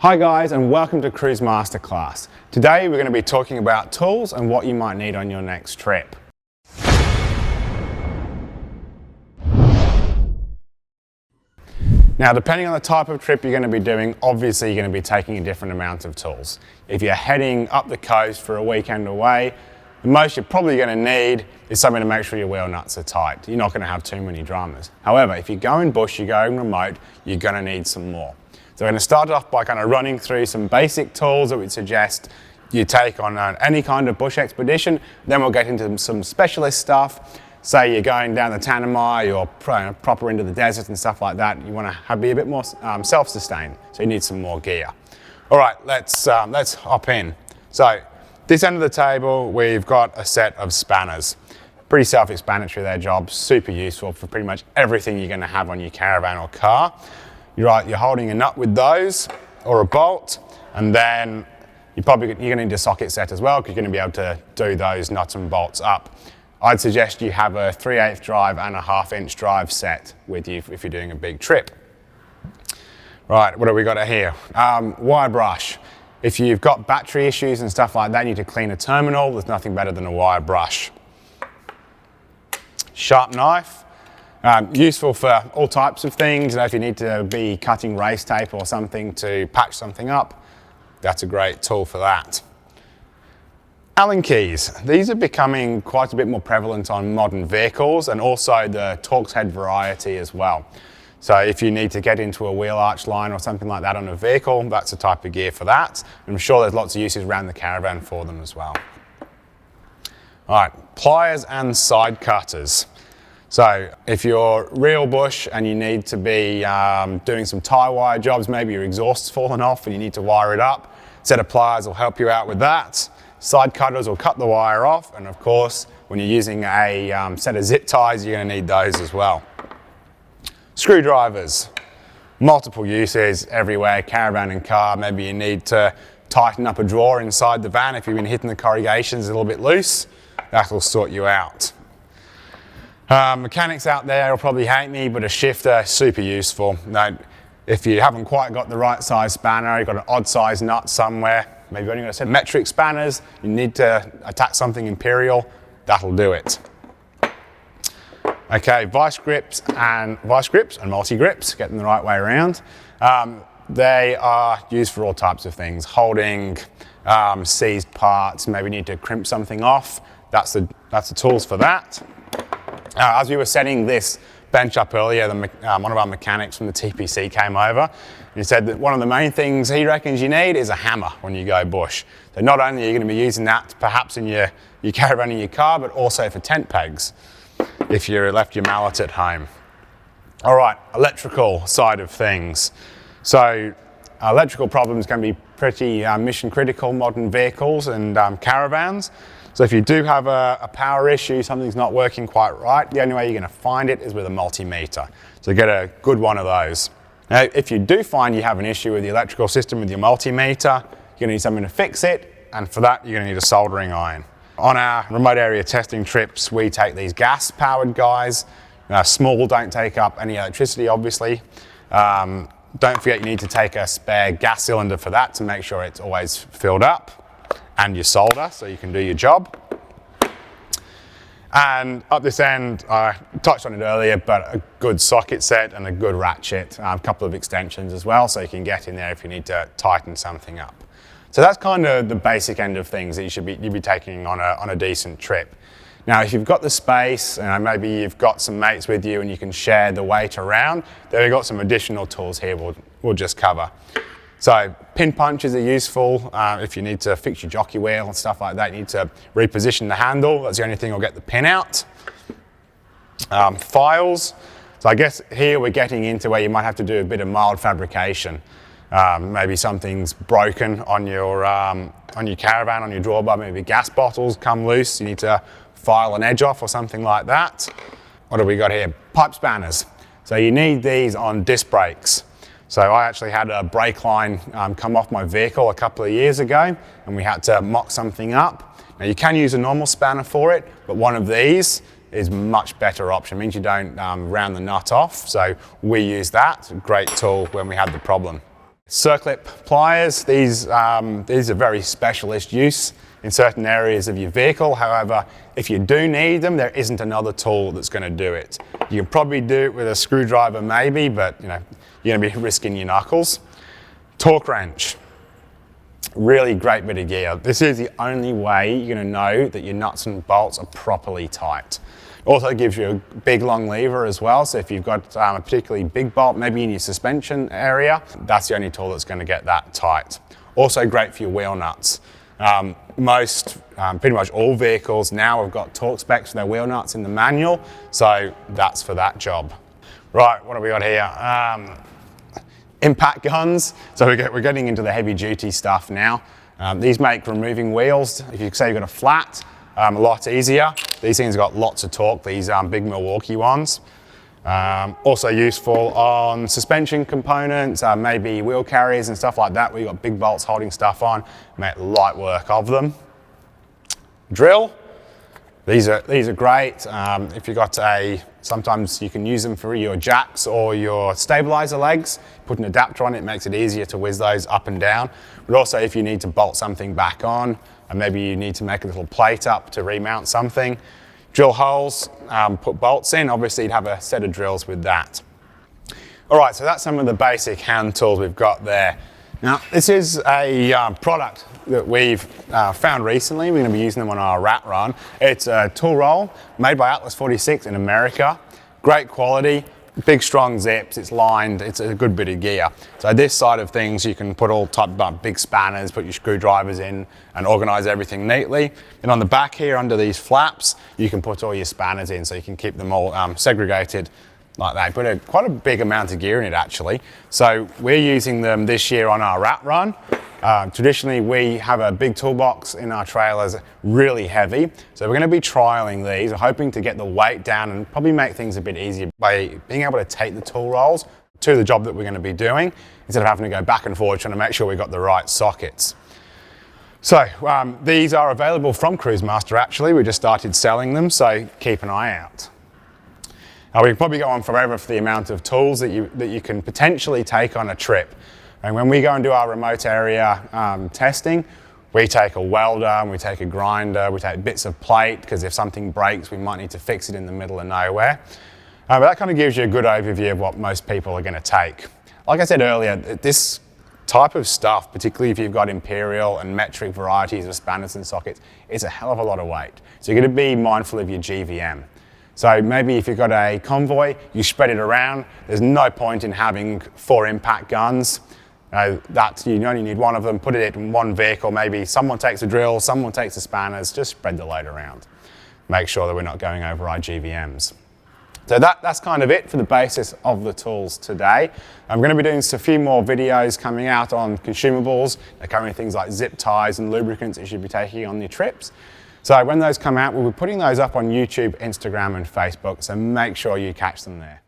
Hi guys, and welcome to CruisemasterClass. Today we're going to be talking about tools and what you might need on your next trip. Now, depending on the type of trip you're going to be doing, obviously you're going to be taking a different amount of tools. If you're heading up the coast for a weekend away, the most you're probably going to need is something to make sure your wheel nuts are tight. You're not going to have too many dramas. However, if you're going bush, you're going remote, you're going to need some more. So we're going to start off by kind of running through some basic tools that we'd suggest you take on any kind of bush expedition. Then we'll get into some specialist stuff. Say you're going down the Tanami or proper into the desert and stuff like that. You want to be a bit more self-sustained, so you need some more gear. All right, let's hop in. So this end of the table, we've got a set of spanners. Pretty self-explanatory, their jobs, super useful for pretty much everything you're going to have on your caravan or car. You're holding a nut with those, or a bolt, and then you're going to need a socket set as well, because you're going to be able to do those nuts and bolts up. I'd suggest you have a 3/8 drive and a 1/2 inch drive set with you if you're doing a big trip. Right, what have we got here? Wire brush. If you've got battery issues and stuff like that, you need to clean a terminal, there's nothing better than a wire brush. Sharp knife. Useful for all types of things. If you need to be cutting race tape or something to patch something up, that's a great tool for that. Allen keys. These are becoming quite a bit more prevalent on modern vehicles, and also the Torx head variety as well. So if you need to get into a wheel arch line or something like that on a vehicle, that's the type of gear for that. And I'm sure there's lots of uses around the caravan for them as well. All right, pliers and side cutters. So if you're real bush and you need to be doing some tie wire jobs, maybe your exhaust's fallen off and you need to wire it up, a set of pliers will help you out with that. Side cutters will cut the wire off, and of course, when you're using a set of zip ties, you're going to need those as well. Screwdrivers, multiple uses everywhere, caravan and car. Maybe you need to tighten up a drawer inside the van if you've been hitting the corrugations a little bit loose. That'll sort you out. Mechanics out there will probably hate me, but a shifter, super useful. Now, if you haven't quite got the right size spanner, you've got an odd size nut somewhere, maybe you've only got a set of metric spanners, you need to attach something imperial, that'll do it. Okay, vice grips and multi-grips, get them the right way around. They are used for all types of things, holding seized parts, maybe you need to crimp something off, that's the tools for that. As we were setting this bench up earlier, one of our mechanics from the TPC came over and he said that one of the main things he reckons you need is a hammer when you go bush. So not only are you going to be using that perhaps in your caravan in your car, but also for tent pegs if you left your mallet at home. All right, electrical side of things. So electrical problems can be pretty mission critical, modern vehicles and caravans. So if you do have a power issue, something's not working quite right, the only way you're going to find it is with a multimeter. So get a good one of those. Now, if you do find you have an issue with the electrical system with your multimeter, you're going to need something to fix it, and for that you're going to need a soldering iron. On our remote area testing trips, we take these gas-powered guys. Small, don't take up any electricity, obviously. Don't forget you need to take a spare gas cylinder for that to make sure it's always filled up, and your solder so you can do your job. And up this end, I touched on it earlier, but a good socket set and a good ratchet, a couple of extensions as well, so you can get in there if you need to tighten something up. So that's kind of the basic end of things that you'd be taking on a decent trip. Now, if you've got the space, maybe you've got some mates with you and you can share the weight around, then we've got some additional tools here we'll just cover. So pin punches are useful if you need to fix your jockey wheel and stuff like that. You need to reposition the handle. That's the only thing that'll get the pin out. Files. So I guess here we're getting into where you might have to do a bit of mild fabrication. Maybe something's broken on your caravan, on your drawbar. Maybe gas bottles come loose. You need to file an edge off or something like that. What have we got here? Pipe spanners. So you need these on disc brakes. So I actually had a brake line come off my vehicle a couple of years ago, and we had to mock something up. Now you can use a normal spanner for it, but one of these is a much better option. It means you don't round the nut off, so we use that. Great tool when we had the problem. Circlip pliers, these are very specialist use in certain areas of your vehicle. However, if you do need them, there isn't another tool that's going to do it. You can probably do it with a screwdriver maybe, but you're going to be risking your knuckles. Torque wrench, really great bit of gear. This is the only way you're going to know that your nuts and bolts are properly tight. Also gives you a big long lever as well, so if you've got a particularly big bolt, maybe in your suspension area, that's the only tool that's going to get that tight. Also great for your wheel nuts. Pretty much all vehicles now have got torque specs for their wheel nuts in the manual, so that's for that job. Right, what have we got here? Impact guns. So we're getting into the heavy duty stuff now. These make removing wheels, if you say you've got a flat, a lot easier. These things have got lots of torque, these big Milwaukee ones. Also useful on suspension components, maybe wheel carriers and stuff like that, where you've got big bolts holding stuff on, make light work of them. Drill. These are great. If you've got sometimes you can use them for your jacks or your stabilizer legs. Put an adapter on it, makes it easier to whiz those up and down. But also if you need to bolt something back on, and maybe you need to make a little plate up to remount something. Drill holes, put bolts in. Obviously you'd have a set of drills with that. All right, so that's some of the basic hand tools we've got there. Now, this is a product that we've found recently. We're going to be using them on our rat run. It's a tool roll made by Atlas 46 in America. Great quality, big strong zips, it's lined, it's a good bit of gear. So this side of things, you can put all type of big spanners, put your screwdrivers in and organize everything neatly. And on the back here, under these flaps, you can put all your spanners in so you can keep them all segregated like that. Put quite a big amount of gear in it actually. So we're using them this year on our rat run. Traditionally we have a big toolbox in our trailers, really heavy. So we're going to be trialing these, hoping to get the weight down and probably make things a bit easier by being able to take the tool rolls to the job that we're going to be doing, instead of having to go back and forth trying to make sure we've got the right sockets. So these are available from Cruisemaster actually. We just started selling them, so keep an eye out. We can probably go on forever for the amount of tools that you can potentially take on a trip. And when we go and do our remote area testing, we take a welder, and we take a grinder, we take bits of plate, because if something breaks, we might need to fix it in the middle of nowhere. But that kind of gives you a good overview of what most people are going to take. Like I said earlier, this type of stuff, particularly if you've got imperial and metric varieties of spanners and sockets, is a hell of a lot of weight. So you're going to be mindful of your GVM. So maybe if you've got a convoy, you spread it around. There's no point in having 4 impact guns. You only need one of them, put it in one vehicle. Maybe someone takes the drill, someone takes the spanners, just spread the load around. Make sure that we're not going over our GVMs. So that's kind of it for the basis of the tools today. I'm going to be doing a few more videos coming out on consumables. They're covering things like zip ties and lubricants that you should be taking on your trips. So when those come out, we'll be putting those up on YouTube, Instagram and Facebook, so make sure you catch them there.